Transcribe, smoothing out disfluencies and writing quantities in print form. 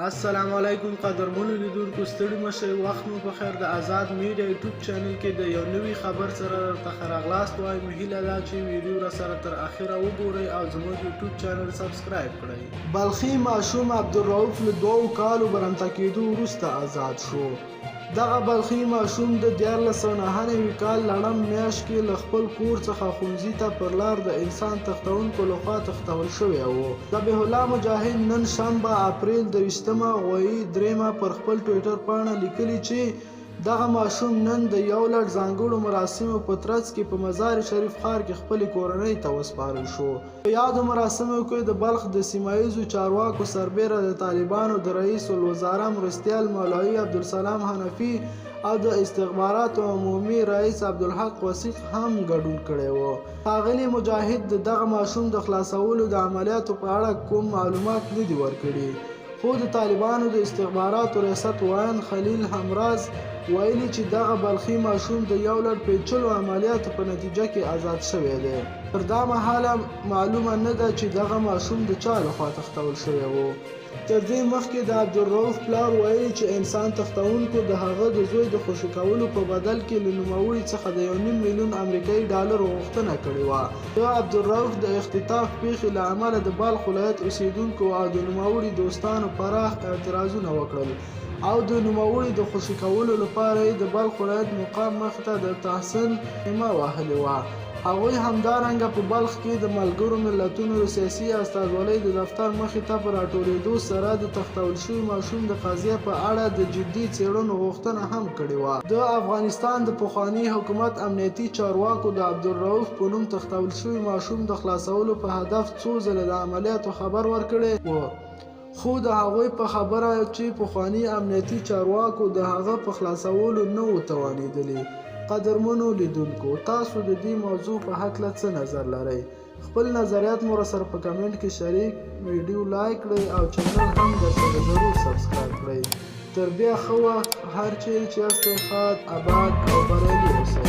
السلام علیکم قدرمنو لیدونکو، ستړي مشئ، وخت مو په خیر. د آزاد میډیا یوټیوب چینل کې د یو نوي خبر سره درته ښه راغلاست وایم. هیله ده چې ویډیو راسره تر اخره وګورئ او زموږ یوټیوب چینل سبسکرایب کړئ. بلخي ماشوم عبدالرؤف له 2 کالو برمته کېدو وروسته آزاد شو. دغه بلخي ماشوم د 1499 کال لړم میاشت کې له خپل کور څخه ښوونځي ته پر لار د انسان تښتونکو لخوا تښتول شوی و. ذبیح الله مجاهد نن شنبه اپریل 23 غویي 3 پر خپل ټویټر پاڼه لیکلي چې دغه ماشوم نن د یو لړ ځانګړو مراسمو په ترڅ کې په مزار شریف ښار کې خپلې کورنۍ ته وسپارل شو. په یادو مراسمو کې د بلخ د سیمه ییزو چارواکو سربیره د طالبانو د رئیس الوزرا مرستیال مولوي عبدالسلام حنفي او د استخباراتو عمومي رئیس عبدالحق وثیق هم ګډون کړی و. ښاغلي مجاهد د دغه ماشوم د خلاصولو د عملیاتو په اړه کوم معلومات نه دي ورکړي، خو د طالبانو د استخباراتو ریاست وایان خلیل همراز ویلي چې دغه بلخي ماشوم د یو لړ پیچلو عملیاتو په نتیجه کې آزاد شوی دی. تر دا مهاله معلومه نه ده چې دغه ماشوم د چا لخوا تښتول شوی و. تر دې مخکې د عبدالرؤف پلار ویلي چې انسان تښتونکو د هغه د زوی د خوشي کولو په بدل کې له نوموړي څخه د 1.5 میلیون امریکایي ډالرو غوښتنه کړې وه. د عبدالرؤف د اختطاف پیښې له امله د بلخ ولایت اوسیدونکو او د نوموړي دوستانو پراخ اعتراضونه وکړل او د نوموړي د خوشي کولو لپاره یې د بلخ ولایت مقام مخې ته د تحسین خیمه وهلې وه. هغوی همدارنګه په بلخ کې د ملګرو ملتونو د سیاسي استازولۍ د دفتر مخې ته په راټولېدو سره د تښتول شوي ماشوم د قضیې په اړه د جدي څېړنو غوښتنه هم کړې وه. د افغانستان د پخواني حکومت امنیتي چارواکو د عبدالرؤف په نوم تښتول شوي ماشوم د خلاصولو په هدف څو ځله د عملیاتو خبر ورکړی و، خو د هغوی په خبره چې پخواني امنیتي چارواکو د هغه په خلاصولو نه و توانېدلي. قدرمنو لیدونکو، تاسو د دې موضوع په هکله څه نظر لرئ؟ خپل نظریات مو راسره په کمنټ کې شریک، ویډیو لایک کړئ او چینل هم درسره ضرور سبسکرایب کړئ. تر بیا ښه وخت، هر چیرې چې یاستئ ښاد، اباد او بریالي اوسئ.